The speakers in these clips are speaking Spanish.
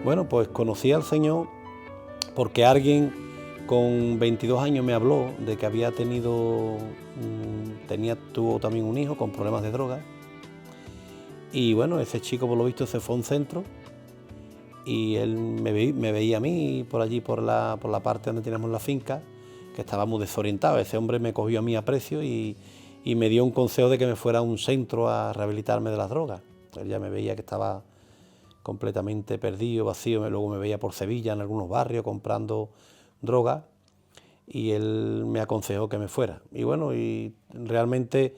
Bueno, pues conocí al Señor porque alguien con 22 años me habló de que había tuvo también un hijo con problemas de droga. Y bueno, ese chico por lo visto se fue a un centro y él me veía a mí por allí, por la parte donde teníamos la finca, que estábamos desorientados. Ese hombre me cogió a mí a precio y me dio un consejo de que me fuera a un centro a rehabilitarme de las drogas. Él ya me veía que estaba completamente perdido, vacío. Luego me veía por Sevilla en algunos barrios comprando droga y él me aconsejó que me fuera. Y bueno, y realmente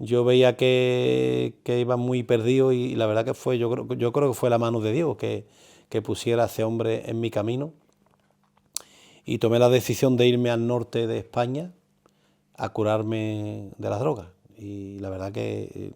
yo veía que iba muy perdido y la verdad que fue, yo creo que fue la mano de Dios que pusiera a ese hombre en mi camino, y tomé la decisión de irme al norte de España a curarme de las drogas. Y la verdad que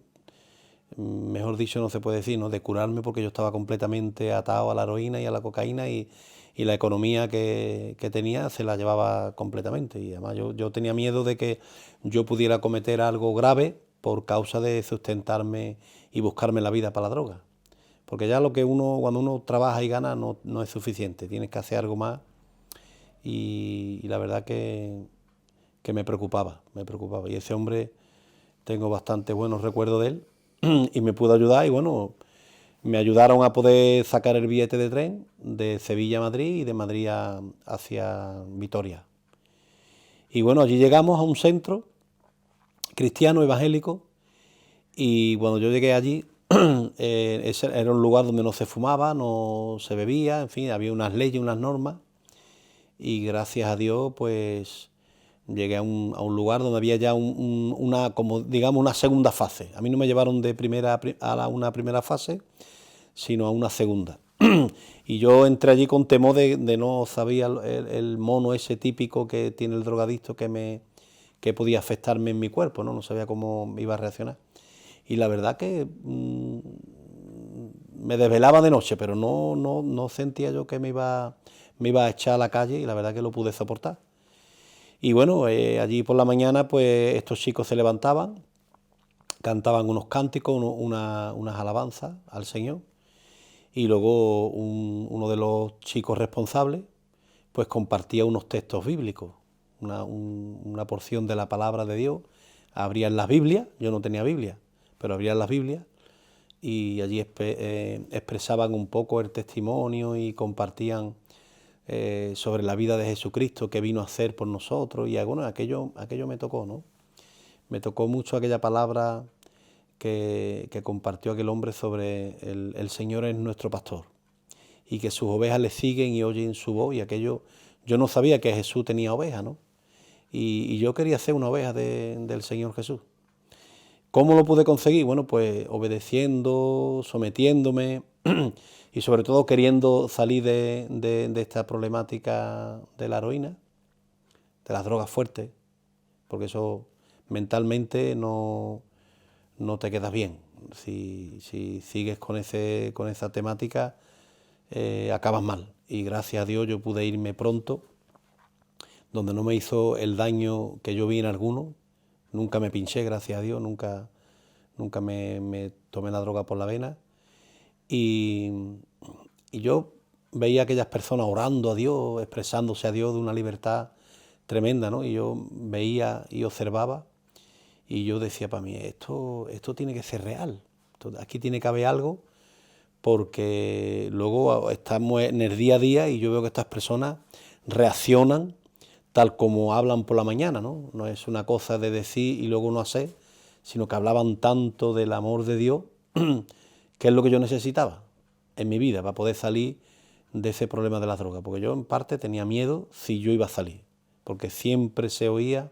mejor dicho no se puede decir, ¿no?, de curarme, porque yo estaba completamente atado a la heroína y a la cocaína y la economía que tenía se la llevaba completamente. Y además yo tenía miedo de que yo pudiera cometer algo grave por causa de sustentarme y buscarme la vida para la droga. Porque ya cuando uno trabaja y gana no es suficiente, tienes que hacer algo más y la verdad que me preocupaba. Y ese hombre, tengo bastante buenos recuerdos de él y me pudo ayudar y bueno, me ayudaron a poder sacar el billete de tren de Sevilla a Madrid y de Madrid hacia Vitoria. Y bueno, allí llegamos a un centro cristiano evangélico y cuando yo llegué allí, ese era un lugar donde no se fumaba, no se bebía, en fin, había unas leyes, unas normas, y gracias a Dios pues llegué a un lugar donde había ya como digamos una segunda fase. A mí no me llevaron de una primera fase, sino a una segunda. Y yo entré allí con temor de no sabía el mono ese típico que tiene el drogadicto que podía afectarme en mi cuerpo, ¿no? No sabía cómo iba a reaccionar. Y la verdad que me desvelaba de noche, pero no sentía yo que me iba a echar a la calle, y la verdad que lo pude soportar. Y bueno, allí por la mañana pues estos chicos se levantaban, cantaban unos cánticos, unas alabanzas al Señor, y luego uno de los chicos responsables pues compartía unos textos bíblicos, una porción de la palabra de Dios. Abrían las Biblias, yo no tenía Biblia, pero abrían las Biblias y allí expresaban un poco el testimonio y compartían sobre la vida de Jesucristo, que vino a hacer por nosotros. Y bueno, aquello me tocó, ¿no? Me tocó mucho aquella palabra que compartió aquel hombre sobre el Señor es nuestro pastor y que sus ovejas le siguen y oyen su voz. Y aquello, yo no sabía que Jesús tenía ovejas, ¿no? Y yo quería ser una oveja del Señor Jesús. ¿Cómo lo pude conseguir? Bueno, pues obedeciendo, sometiéndome y sobre todo queriendo salir de esta problemática de la heroína, de las drogas fuertes, porque eso mentalmente no te quedas bien. Si sigues con esa temática, acabas mal. Y gracias a Dios yo pude irme pronto, donde no me hizo el daño que yo vi en algunos. Nunca me pinché, gracias a Dios, nunca me tomé la droga por la vena. Y yo veía a aquellas personas orando a Dios, expresándose a Dios de una libertad tremenda, ¿no? Y yo veía y observaba y yo decía para mí, esto tiene que ser real, aquí tiene que haber algo, porque luego estamos en el día a día y yo veo que estas personas reaccionan tal como hablan por la mañana, ¿no? No es una cosa de decir y luego no hacer, sino que hablaban tanto del amor de Dios, que es lo que yo necesitaba en mi vida para poder salir de ese problema de las drogas, porque yo en parte tenía miedo si yo iba a salir, porque siempre se oía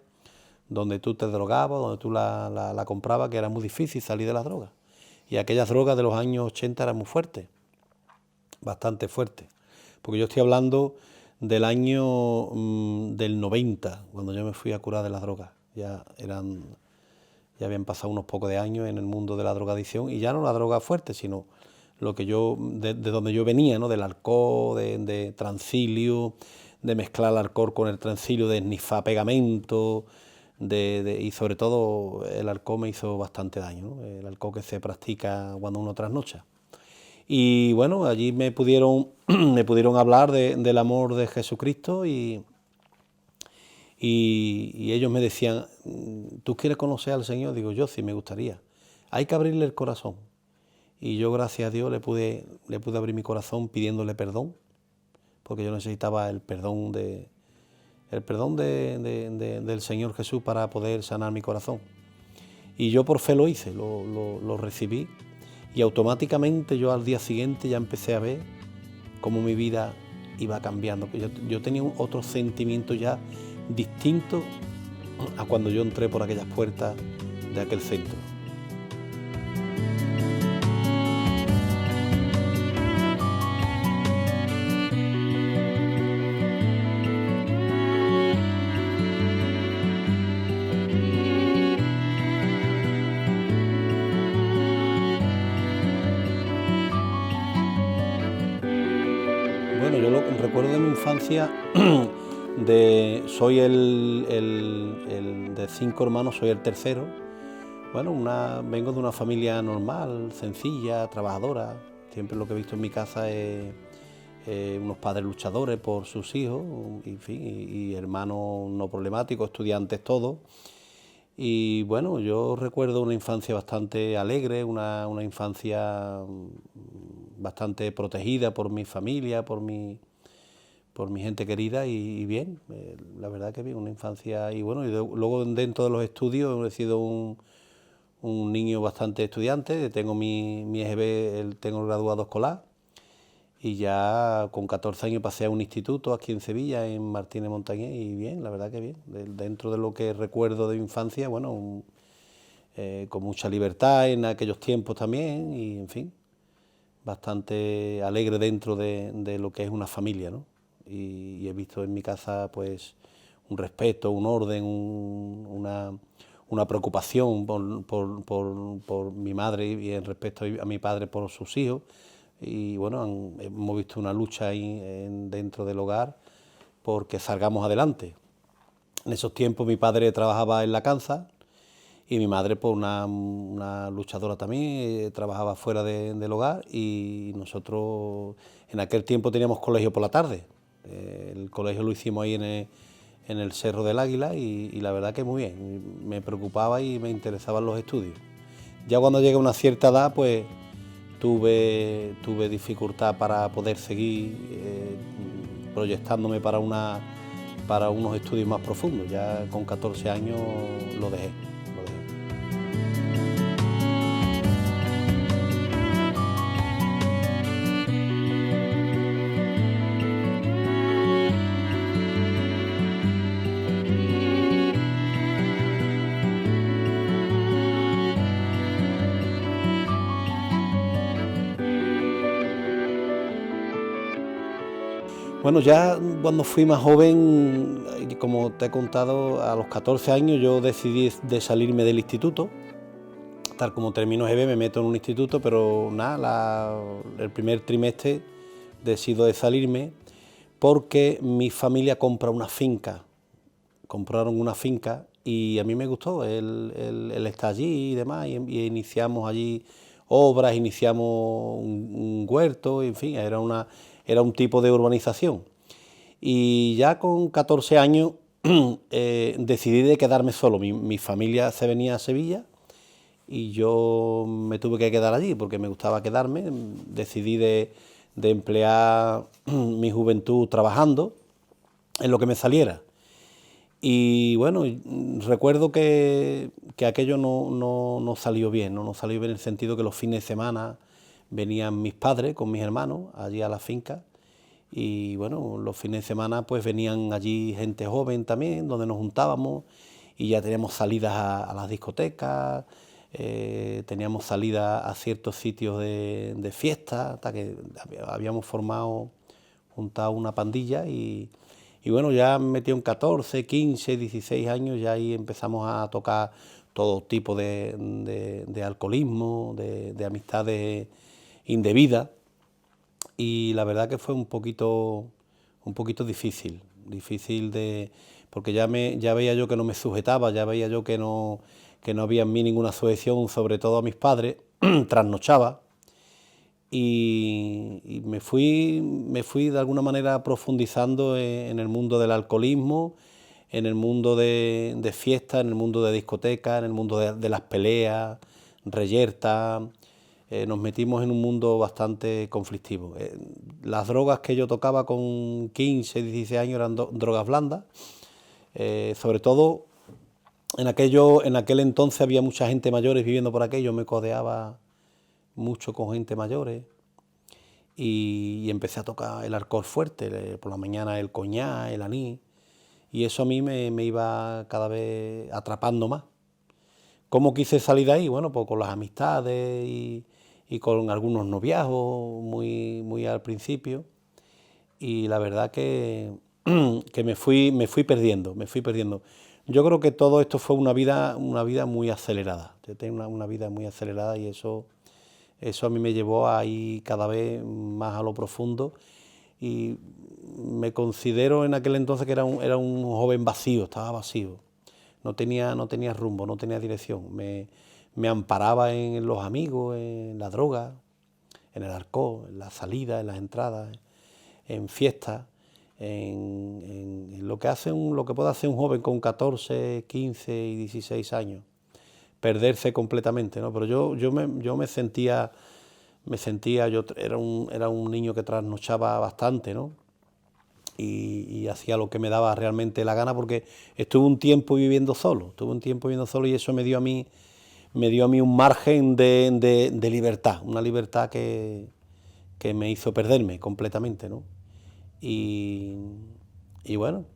donde tú te drogabas, donde tú la comprabas, que era muy difícil salir de las drogas. Y aquellas drogas de los años 80 eran muy fuertes, bastante fuertes, porque yo estoy hablando del año del 90, cuando yo me fui a curar de las drogas. Ya habían pasado unos pocos de años en el mundo de la drogadicción, y ya no la droga fuerte, sino lo que de donde yo venía, ¿no? Del alcohol, de Transilio, de mezclar el alcohol con el Transilio, de esnifar pegamento, y sobre todo el alcohol me hizo bastante daño, ¿no? El alcohol que se practica cuando uno trasnocha. Y bueno, allí me pudieron, me pudieron hablar del amor de Jesucristo y ellos me decían, ¿tú quieres conocer al Señor? Digo, yo sí, me gustaría. Hay que abrirle el corazón. Y yo, gracias a Dios, le pude abrir mi corazón pidiéndole perdón, porque yo necesitaba el perdón del Señor Jesús para poder sanar mi corazón. Y yo por fe lo hice, lo recibí, y automáticamente yo al día siguiente ya empecé a ver cómo mi vida iba cambiando. Yo tenía otro sentimiento ya distinto a cuando yo entré por aquellas puertas de aquel centro. Bueno, yo lo recuerdo de mi infancia, soy el de 5 hermanos, soy el tercero. Bueno, vengo de una familia normal, sencilla, trabajadora. Siempre lo que he visto en mi casa es unos padres luchadores por sus hijos, y, en fin, y hermanos no problemáticos, estudiantes todos. Y bueno, yo recuerdo una infancia bastante alegre, una infancia bastante protegida por mi familia, por mi gente querida y bien, la verdad que bien, una infancia. Y bueno, luego dentro de los estudios he sido un niño bastante estudiante, tengo mi EGB, tengo el graduado escolar, y ya con 14 años pasé a un instituto aquí en Sevilla, en Martínez Montañés, y bien, la verdad que bien. Dentro de lo que recuerdo de mi infancia, bueno, con mucha libertad en aquellos tiempos también, y en fin, bastante alegre dentro de lo que es una familia, ¿no? Y he visto en mi casa pues un respeto, un orden, una preocupación por mi madre y en respecto a mi padre por sus hijos. Y bueno, hemos visto una lucha ahí dentro del hogar porque salgamos adelante. En esos tiempos mi padre trabajaba en la Canza y mi madre, pues una luchadora también, trabajaba fuera del hogar, y nosotros en aquel tiempo teníamos colegio por la tarde. El colegio lo hicimos ahí en el Cerro del Águila y la verdad que muy bien, me preocupaba y me interesaban los estudios. Ya cuando llegué a una cierta edad, pues tuve dificultad para poder seguir proyectándome para unos estudios más profundos. Ya con 14 años lo dejé. Bueno, ya cuando fui más joven, como te he contado, a los 14 años yo decidí de salirme del instituto. Tal como termino GB me meto en un instituto, pero nada, el primer trimestre decido de salirme porque mi familia compra una finca. Compraron una finca y a mí me gustó el estar allí y demás, y iniciamos allí obras, iniciamos un huerto, en fin, era un tipo de urbanización. Y ya con 14 años decidí de quedarme solo. Mi familia se venía a Sevilla y yo me tuve que quedar allí porque me gustaba quedarme. Decidí de emplear mi juventud trabajando en lo que me saliera. Y bueno, recuerdo que aquello no salió bien, no salió bien en el sentido que los fines de semana venían mis padres con mis hermanos allí a la finca, y bueno, los fines de semana pues venían allí gente joven también, donde nos juntábamos y ya teníamos salidas a las discotecas, teníamos salidas a ciertos sitios de fiesta, hasta que habíamos juntado una pandilla y bueno, ya me metí en 14, 15, 16 años, ya ahí empezamos a tocar todo tipo de alcoholismo, de amistades indebidas, y la verdad que fue un poquito difícil porque ya veía yo que no me sujetaba, ya veía yo que no había en mí ninguna sujeción, sobre todo a mis padres, trasnochaba. y me fui de alguna manera profundizando en el mundo del alcoholismo, en el mundo de fiestas, en el mundo de discotecas, en el mundo de las peleas, reyertas. Nos metimos en un mundo bastante conflictivo. Las drogas que yo tocaba con 15, 16 años eran drogas blandas. Sobre todo en aquel entonces había mucha gente mayores viviendo por aquello, me codeaba mucho con gente mayores y empecé a tocar el alcohol fuerte, por la mañana el coñac, el anís, y eso a mí me iba cada vez atrapando más. ¿Cómo quise salir de ahí? Bueno, pues con las amistades y con algunos noviazgos muy al principio, y la verdad que me fui perdiendo, me fui perdiendo. Yo creo que todo esto fue una vida muy acelerada. Yo tengo una vida muy acelerada y eso a mí me llevó a ir cada vez más a lo profundo y me considero en aquel entonces que era un joven vacío, estaba vacío. No tenía rumbo, no tenía dirección. Me amparaba en los amigos, en la droga, en el alcohol, en las salidas, en las entradas, en fiestas, en lo que puede hacer un joven con 14, 15 y 16 años, perderse completamente, ¿no? Pero yo me sentía, yo era un niño que trasnochaba bastante, ¿no? Y hacía lo que me daba realmente la gana porque estuve un tiempo viviendo solo, y eso me dio a mí un margen de libertad, una libertad que me hizo perderme completamente, ¿no? Y, y bueno,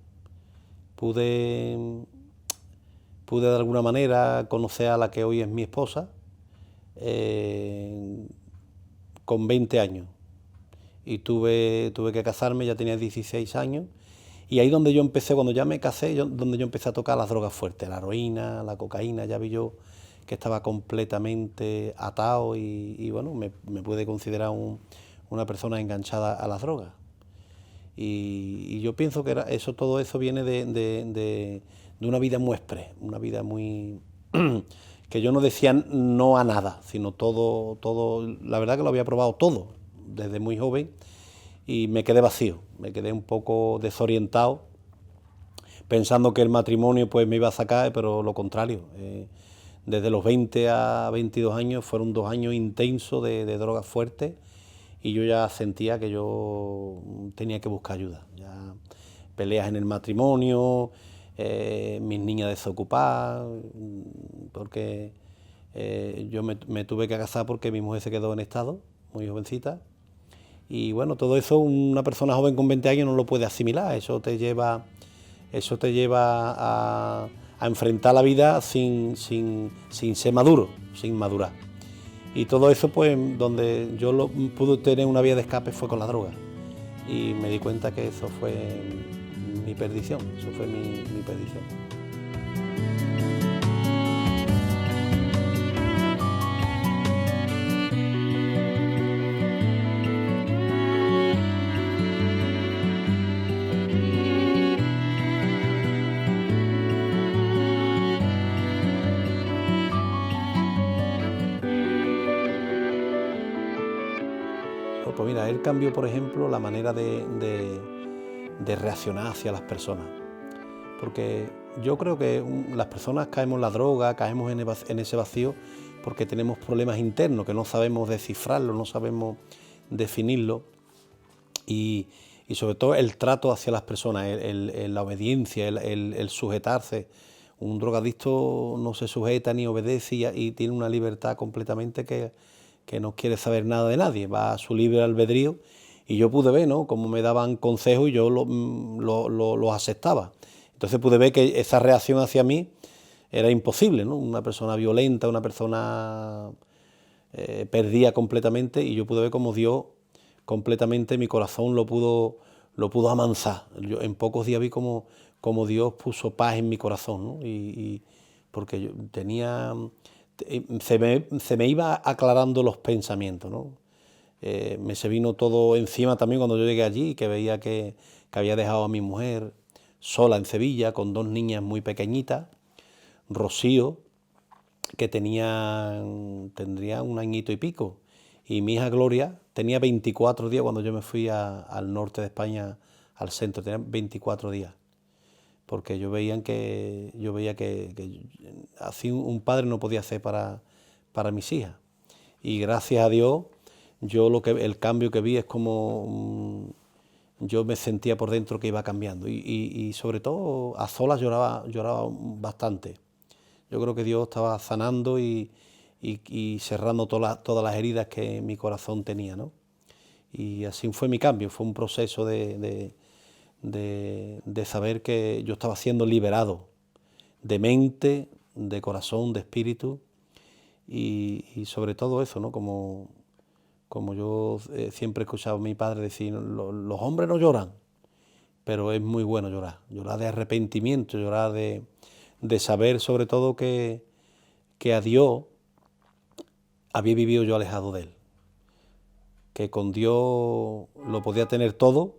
pude, pude de alguna manera conocer a la que hoy es mi esposa eh, con 20 años. Y tuve que casarme, ya tenía 16 años. Y ahí donde yo empecé, cuando ya me casé, donde yo empecé a tocar las drogas fuertes, la heroína, la cocaína, ya vi yo que estaba completamente atado y bueno, me pude considerar una persona enganchada a las drogas. Y yo pienso que todo eso viene de una vida muy express, una vida muy que yo no decía no a nada, sino todo, la verdad que lo había probado todo desde muy joven y me quedé vacío, me quedé un poco desorientado, pensando que el matrimonio pues me iba a sacar, pero lo contrario. Desde los 20 a 22 años fueron 2 años intensos de drogas fuertes y yo ya sentía que yo tenía que buscar ayuda. Ya peleas en el matrimonio, mis niñas desocupadas, porque yo me tuve que casar porque mi mujer se quedó en estado, muy jovencita. Y bueno, todo eso una persona joven con 20 años no lo puede asimilar, eso te lleva a enfrentar la vida sin ser maduro, sin madurar. Y todo eso, pues, donde yo pude tener una vía de escape fue con la droga. Y me di cuenta que eso fue mi perdición, eso fue mi perdición. Pues mira, él cambió, por ejemplo, la manera de reaccionar hacia las personas. Porque yo creo que las personas caemos en la droga, caemos en ese vacío porque tenemos problemas internos que no sabemos descifrarlo, no sabemos definirlo. Y sobre todo el trato hacia las personas, la obediencia, el sujetarse. Un drogadicto no se sujeta ni obedece y tiene una libertad completamente que no quiere saber nada de nadie, va a su libre albedrío. Y yo pude ver, ¿no?, cómo me daban consejos y yo los aceptaba. Entonces pude ver que esa reacción hacia mí era imposible, ¿no? Una persona violenta, una persona perdida completamente, y yo pude ver cómo Dios completamente mi corazón lo pudo amansar. Yo en pocos días vi cómo Dios puso paz en mi corazón, ¿no? Porque yo tenía, se me iba aclarando los pensamientos, ¿no? Me se vino todo encima también cuando yo llegué allí, que veía que había dejado a mi mujer sola en Sevilla con 2 niñas muy pequeñitas, Rocío, que tendría 1 añito y pico, y mi hija Gloria, tenía 24 días cuando yo me fui al norte de España, al centro, tenía 24 días. Porque yo veía que así un padre no podía hacer para mis hijas. Y gracias a Dios, el cambio que vi es como yo me sentía por dentro que iba cambiando. Y sobre todo a solas lloraba bastante. Yo creo que Dios estaba sanando y cerrando todas las heridas que mi corazón tenía, ¿no? Y así fue mi cambio, fue un proceso de saber que yo estaba siendo liberado de mente, de corazón, de espíritu y sobre todo eso, ¿no? Como yo siempre he escuchado a mi padre decir, los hombres no lloran, pero es muy bueno llorar de arrepentimiento, llorar de saber sobre todo que a Dios había vivido yo alejado de Él, que con Dios lo podía tener todo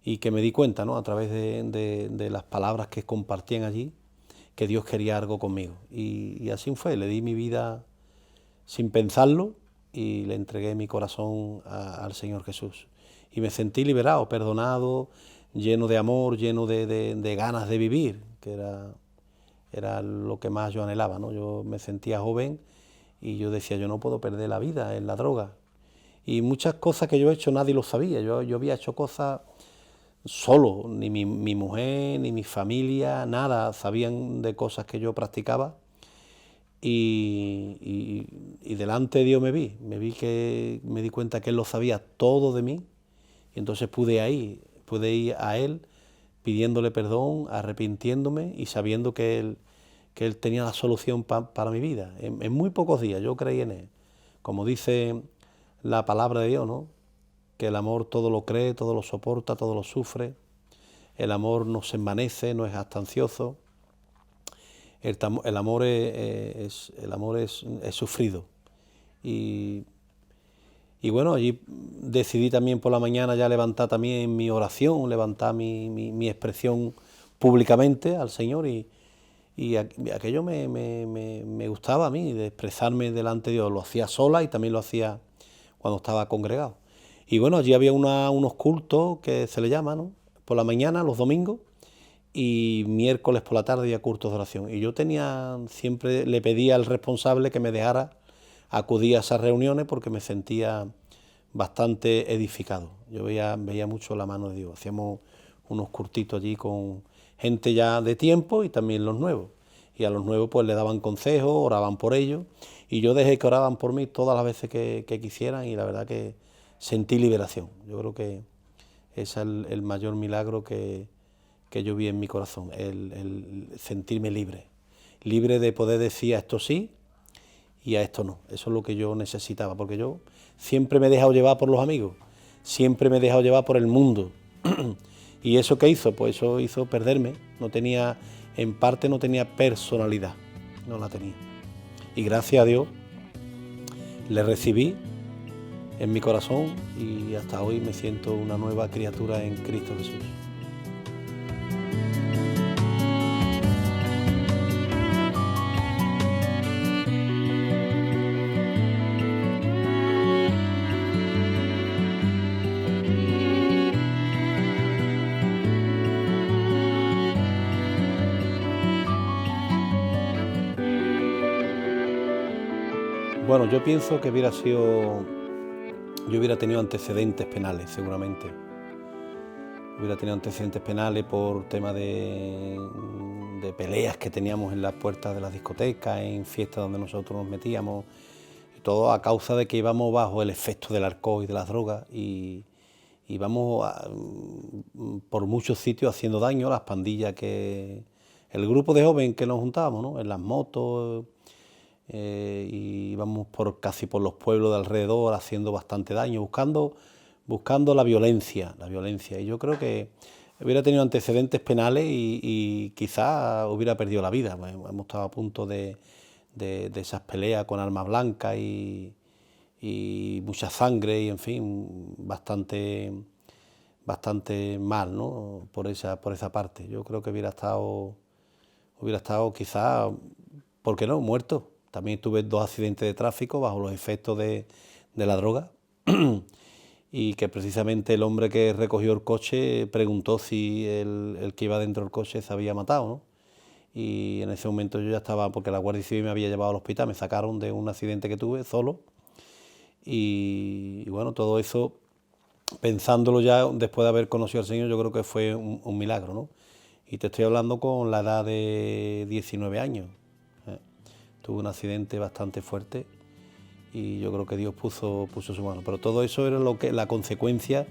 y que me di cuenta, ¿no? A través de las palabras que compartían allí, que Dios quería algo conmigo. Y así fue, le di mi vida sin pensarlo y le entregué mi corazón al Señor Jesús. Y me sentí liberado, perdonado, lleno de amor, lleno de ganas de vivir, que era lo que más yo anhelaba, ¿no? Yo me sentía joven y yo decía, yo no puedo perder la vida en la droga. Y muchas cosas que yo he hecho nadie lo sabía, yo había hecho cosas solo, ni mi mujer, ni mi familia, nada sabían de cosas que yo practicaba. Y delante de Dios me vi que me di cuenta que Él lo sabía todo de mí, y entonces pude ir a Él pidiéndole perdón, arrepintiéndome y sabiendo que Él tenía la solución para mi vida. En muy pocos días yo creí en Él. Como dice la palabra de Dios, ¿no? Que el amor todo lo cree, todo lo soporta, todo lo sufre. El amor no se envanece, no es jactancioso. El amor es sufrido. Y bueno, allí decidí también por la mañana ya levantar también mi oración, levantar mi expresión públicamente al Señor y aquello me gustaba a mí, de expresarme delante de Dios. Lo hacía sola y también lo hacía cuando estaba congregado. Y bueno, allí había unos cultos que se le llaman, ¿no? Por la mañana, los domingos, y miércoles por la tarde había cultos de oración. Y yo siempre le pedía al responsable que me dejara acudir a esas reuniones porque me sentía bastante edificado. Yo veía mucho la mano de Dios. Hacíamos unos curtitos allí con gente ya de tiempo y también los nuevos. Y a los nuevos pues le daban consejos, oraban por ellos. Y yo dejé que oraban por mí todas las veces que quisieran y la verdad que sentí liberación. Yo creo que ese es el mayor milagro que yo vi en mi corazón, el sentirme libre. Libre de poder decir a esto sí y a esto no. Eso es lo que yo necesitaba, porque yo siempre me he dejado llevar por los amigos, siempre me he dejado llevar por el mundo. ¿Y eso qué hizo? Pues eso hizo perderme. En parte no tenía personalidad, no la tenía. Y gracias a Dios le recibí en mi corazón y hasta hoy me siento una nueva criatura en Cristo Jesús. Bueno, yo pienso que yo hubiera tenido antecedentes penales, seguramente. Hubiera tenido antecedentes penales por tema de peleas que teníamos en las puertas de las discotecas, en fiestas donde nosotros nos metíamos, y todo a causa de que íbamos bajo el efecto del alcohol y de las drogas y íbamos por muchos sitios haciendo daño, las pandillas el grupo de jóvenes que nos juntábamos, ¿no? En las motos, y íbamos casi por los pueblos de alrededor haciendo bastante daño, buscando la violencia. Y yo creo que hubiera tenido antecedentes penales y quizás hubiera perdido la vida. Pues hemos estado a punto de esas peleas con armas blancas y mucha sangre y en fin, bastante mal, ¿no? Por esa parte. Yo creo que hubiera estado quizás, ¿por qué no?, muerto. También tuve 2 accidentes de tráfico bajo los efectos de la droga y que precisamente el hombre que recogió el coche preguntó si el que iba dentro del coche se había matado, ¿no? Y en ese momento yo ya estaba, porque la Guardia Civil me había llevado al hospital, me sacaron de un accidente que tuve solo, y bueno, todo eso, pensándolo ya después de haber conocido al Señor, yo creo que fue un milagro, ¿no? Y te estoy hablando con la edad de 19 años. ¿eh? Tuve un accidente bastante fuerte y yo creo que Dios puso su mano. Pero todo eso era la consecuencia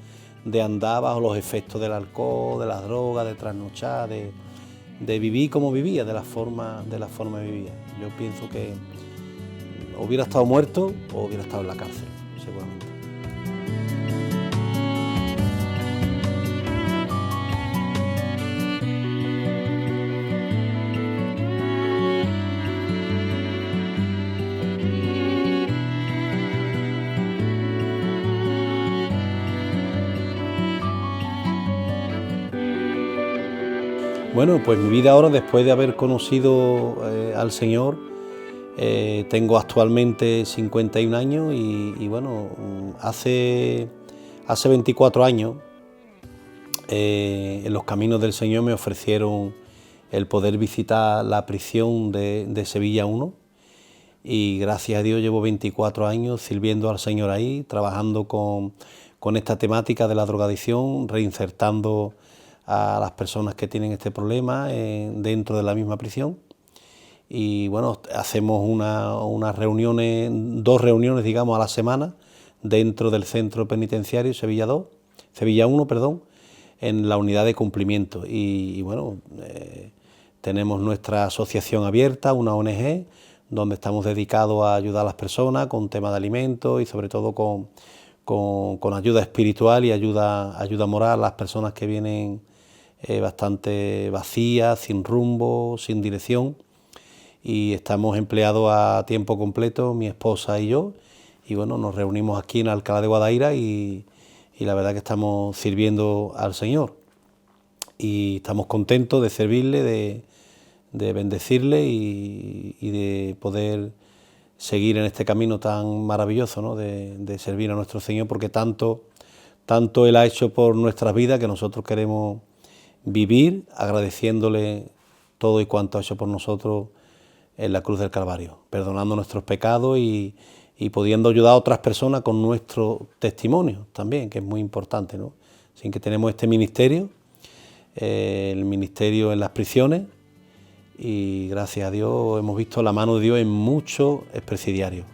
de andar bajo los efectos del alcohol, de las drogas, de trasnochar, de vivir como vivía, de la forma que vivía. Yo pienso que hubiera estado muerto o hubiera estado en la cárcel, seguramente. Bueno, pues mi vida ahora, después de haber conocido al Señor, tengo actualmente 51 años y bueno, hace 24 años en los caminos del Señor me ofrecieron el poder visitar la prisión de Sevilla 1 y gracias a Dios llevo 24 años sirviendo al Señor ahí, trabajando con esta temática de la drogadicción, reinsertando a las personas que tienen este problema dentro de la misma prisión. Y bueno, hacemos unas reuniones, 2 reuniones, digamos, a la semana dentro del centro penitenciario Sevilla 1, perdón, en la unidad de cumplimiento. Y bueno, tenemos nuestra asociación abierta, una ONG, donde estamos dedicados a ayudar a las personas con temas de alimentos y sobre todo con ayuda espiritual y ayuda moral a las personas que vienen bastante vacías, sin rumbo, sin dirección. Y estamos empleados a tiempo completo, mi esposa y yo, y bueno, nos reunimos aquí en Alcalá de Guadaira y la verdad que estamos sirviendo al Señor. Y estamos contentos de servirle, de bendecirle y de poder seguir en este camino tan maravilloso, ¿no? de servir a nuestro Señor, porque tanto Él ha hecho por nuestras vidas que nosotros queremos vivir agradeciéndole todo y cuanto ha hecho por nosotros en la cruz del Calvario, perdonando nuestros pecados y pudiendo ayudar a otras personas con nuestro testimonio también, que es muy importante, ¿no? Así que tenemos este ministerio, el ministerio en las prisiones, y gracias a Dios hemos visto la mano de Dios en muchos expresidiarios,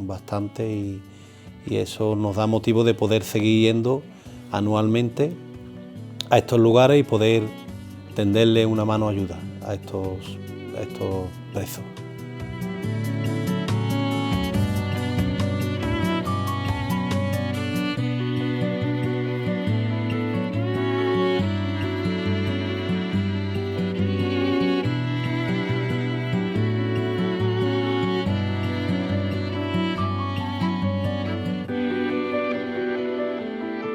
bastante, y eso nos da motivo de poder seguir yendo anualmente a estos lugares y poder tenderle una mano de ayuda a estos presos.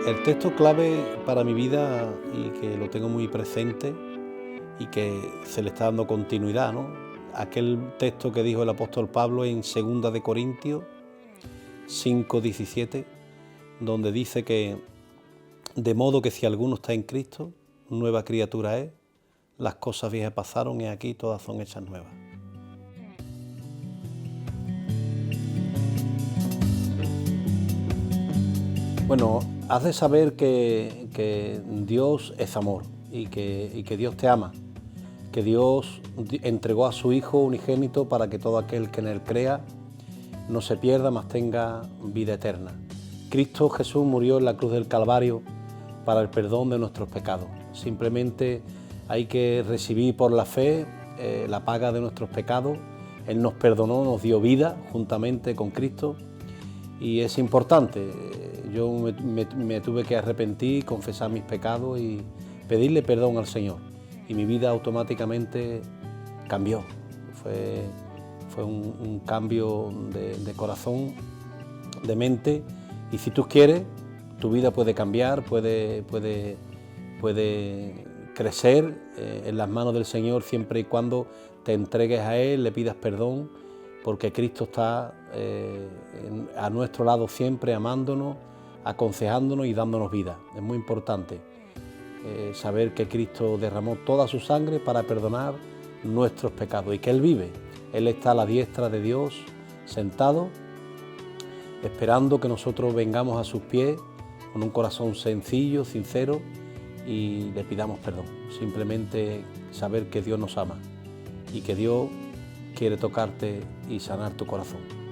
El texto clave para mi vida y que lo tengo muy presente y que se le está dando continuidad, ¿no? Aquel texto que dijo el apóstol Pablo en 2 de Corintios 5:17, donde dice que de modo que si alguno está en Cristo, nueva criatura es, las cosas viejas pasaron y aquí todas son hechas nuevas. Bueno, has de saber que Dios es amor y que Dios te ama, que Dios entregó a su Hijo unigénito para que todo aquel que en Él crea no se pierda, mas tenga vida eterna. Cristo Jesús murió en la cruz del Calvario para el perdón de nuestros pecados. Simplemente hay que recibir por la fe la paga de nuestros pecados. Él nos perdonó, nos dio vida juntamente con Cristo y es importante. Yo me tuve que arrepentir, confesar mis pecados y pedirle perdón al Señor. Y mi vida automáticamente cambió. Fue un cambio de corazón, de mente. Y si tú quieres, tu vida puede cambiar, puede crecer en las manos del Señor siempre y cuando te entregues a Él, le pidas perdón, porque Cristo está a nuestro lado siempre, amándonos, aconsejándonos y dándonos vida. Es muy importante saber que Cristo derramó toda su sangre para perdonar nuestros pecados y que Él vive. Él está a la diestra de Dios, sentado, esperando que nosotros vengamos a sus pies con un corazón sencillo, sincero, y le pidamos perdón. Simplemente saber que Dios nos ama y que Dios quiere tocarte y sanar tu corazón.